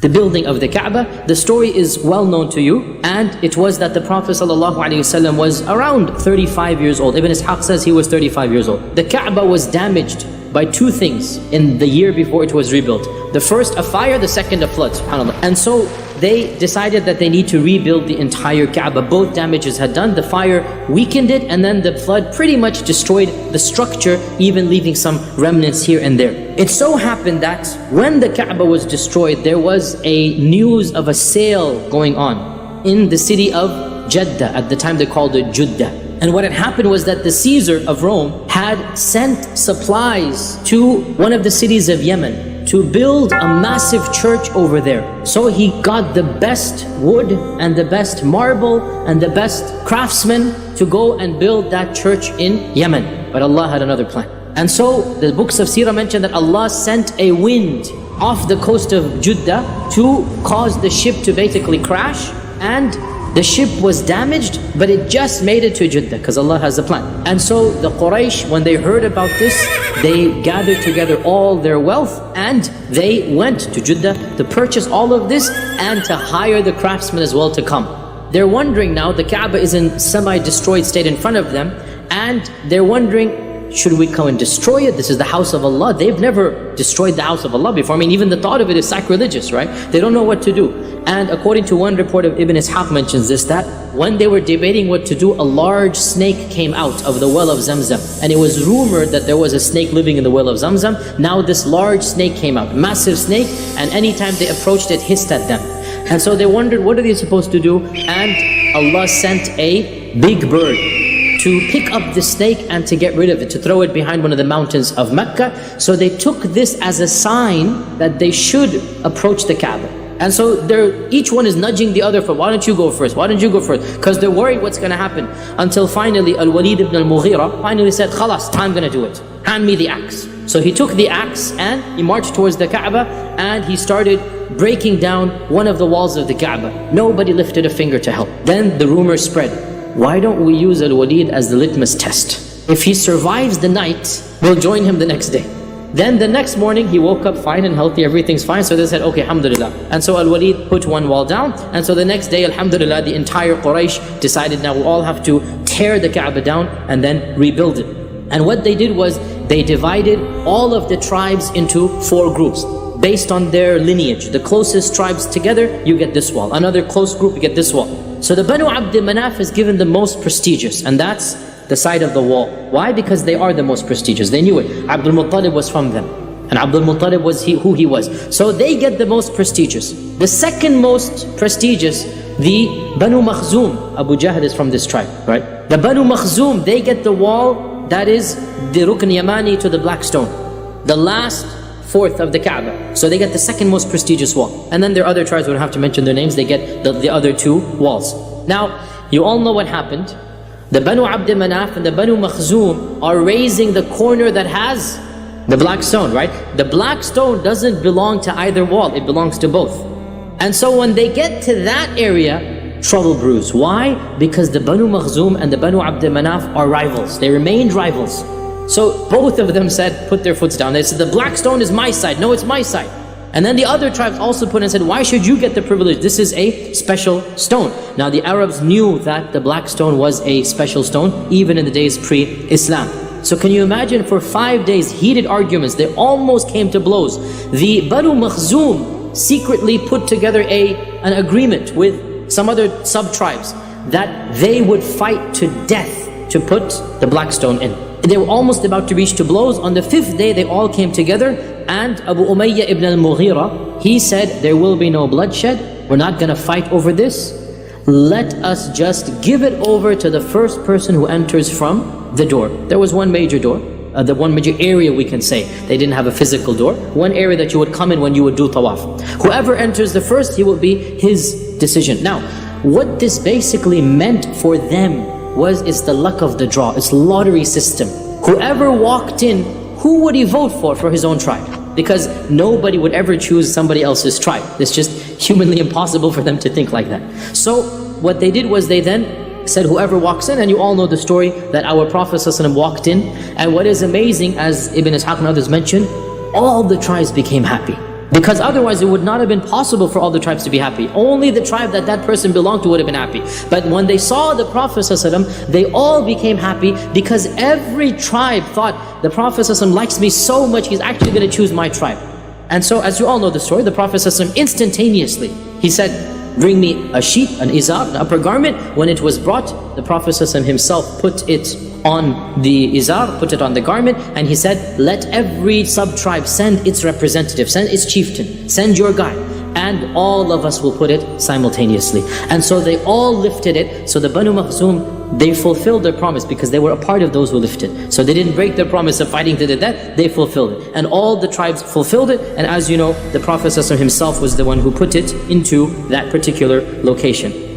the building of the Kaaba. The story is well known to you, and it was that the Prophet ﷺ was around 35 years old. Ibn Ishaq says he was 35 years old. The Kaaba was damaged by two things in the year before it was rebuilt. The first, a fire; the second, a flood, subhanAllah. And so they decided that they need to rebuild the entire Kaaba. Both damages had done. The fire weakened it, and then the flood pretty much destroyed the structure, even leaving some remnants here and there. It so happened that when the Kaaba was destroyed, there was a news of a sale going on in the city of Jeddah. At the time they called it Judah. And what had happened was that the Caesar of Rome had sent supplies to one of the cities of Yemen to build a massive church over there. So he got the best wood and the best marble and the best craftsmen to go and build that church in Yemen. But Allah had another plan. And so the books of Seerah mention that Allah sent a wind off the coast of Judah to cause the ship to basically crash, and the ship was damaged, but it just made it to Jeddah because Allah has a plan. And so the Quraysh, when they heard about this, they gathered together all their wealth and they went to Jeddah to purchase all of this and to hire the craftsmen as well to come. They're wondering now, the Kaaba is in semi-destroyed state in front of them, and they're wondering, should we come and destroy it? This is the house of Allah. They've never destroyed the house of Allah before. I mean, even the thought of it is sacrilegious, right? They don't know what to do. And according to one report of Ibn Ishaq mentions this, that when they were debating what to do, a large snake came out of the well of Zamzam. And it was rumored that there was a snake living in the well of Zamzam. Now this large snake came out, massive snake, and anytime they approached it, hissed at them. And so they wondered, what are they supposed to do? And Allah sent a big bird to pick up the snake and to get rid of it, to throw it behind one of the mountains of Mecca. So they took this as a sign that they should approach the Kaaba. And so each one is nudging the other for, why don't you go first? Why don't you go first? Because they're worried what's going to happen. Until finally Al-Walid ibn al-Mughira finally said, Khalas, I'm going to do it. Hand me the axe. So he took the axe and he marched towards the Kaaba and he started breaking down one of the walls of the Kaaba. Nobody lifted a finger to help. Then the rumor spread. Why don't we use Al-Walid as the litmus test? If he survives the night, we'll join him the next day. Then the next morning, he woke up fine and healthy, everything's fine. So they said, okay, alhamdulillah. And so Al-Walid put one wall down. And so the next day, alhamdulillah, the entire Quraysh decided now we all have to tear the Kaaba down and then rebuild it. And what they did was, they divided all of the tribes into 4 groups based on their lineage. The closest tribes together, you get this wall. Another close group, you get this wall. So the Banu Abd Manaf is given the most prestigious, and that's the side of the wall. Why? Because they are the most prestigious. They knew it. Abdul Muttalib was from them, and Abdul Muttalib was who he was. So they get the most prestigious. The second most prestigious, the Banu Makhzum. Abu Jahl is from this tribe, right? The Banu Makhzum, they get the wall that is the Rukn Yamani to the black stone, the last fourth of the Kaaba. So they get the second most prestigious wall. And then there are other tribes, we don't have to mention their names, they get the other 2 walls. Now, you all know what happened. The Banu Abd Manaf and the Banu Makhzum are raising the corner that has the black stone, right? The black stone doesn't belong to either wall, it belongs to both. And so when they get to that area, trouble brews. Why? Because the Banu Makhzum and the Banu Abd Manaf are rivals. They remained rivals. So both of them said, put their foots down. They said, the black stone is my side. No, it's my side. And then the other tribes also put and said, why should you get the privilege? This is a special stone. Now the Arabs knew that the black stone was a special stone, even in the days pre-Islam. So can you imagine, for 5 days, heated arguments, they almost came to blows. The Banu Makhzum secretly put together an agreement with some other sub-tribes that they would fight to death to put the black stone in. They were almost about to reach to blows. On the 5th day, they all came together, and Abu Umayyah ibn al-Mughira, he said, there will be no bloodshed. We're not going to fight over this. Let us just give it over to the first person who enters from the door. There was one major door, the one major area we can say. They didn't have a physical door. One area that you would come in when you would do tawaf. Whoever enters the first, he will be his decision. Now, what this basically meant for them it's the luck of the draw, it's lottery system. Whoever walked in, who would he vote for his own tribe? Because nobody would ever choose somebody else's tribe. It's just humanly impossible for them to think like that. So what they did was they then said, whoever walks in, and you all know the story that our Prophet ﷺ walked in. And what is amazing, as Ibn Ishaq and others mentioned, all the tribes became happy. Because otherwise it would not have been possible for all the tribes to be happy. Only the tribe that that person belonged to would have been happy. But when they saw the Prophet ﷺ, they all became happy because every tribe thought, the Prophet ﷺ likes me so much, he's actually going to choose my tribe. And so, as you all know the story, the Prophet ﷺ instantaneously, he said, bring me a sheet, an izar, an upper garment. When it was brought, the Prophet ﷺ himself put it on the izar, put it on the garment, and he said, let every sub-tribe send its representative, send its chieftain, send your guy, and all of us will put it simultaneously. And so they all lifted it. So the Banu Makhzum, they fulfilled their promise because they were a part of those who lifted. So they didn't break their promise of fighting to the death, they fulfilled it. And all the tribes fulfilled it, and as you know, the Prophet ﷺ himself was the one who put it into that particular location.